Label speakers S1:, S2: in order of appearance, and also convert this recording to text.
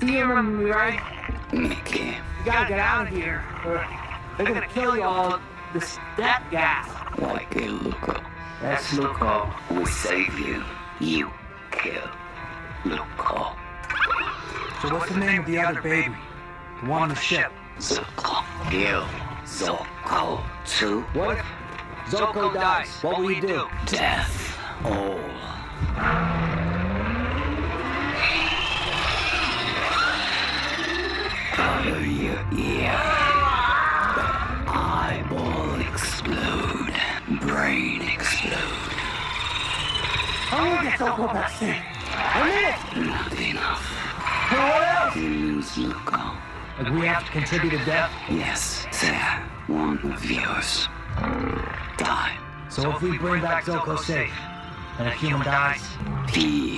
S1: You remember me, right?
S2: Mickey.
S1: You gotta get out of here, or they're gonna kill you all with that gas.
S2: Like a Luco.
S1: That's Luco.
S2: We save you. You kill Luco.
S3: So what's the name of the other baby? The one on the ship?
S2: Zuko. Kill Zuko too.
S3: What if Zuko dies? What will you do?
S2: Death all. Cover your ear. Eyeball explode. Brain explode.
S1: I'm gonna get Zuko back soon. A minute!
S2: Not enough.
S1: What else?
S2: You lose Luco.
S3: Like we have to contribute to death?
S2: Yes, there. One of yours. Die.
S3: So if we bring back Zuko safe, and a human dies,
S2: He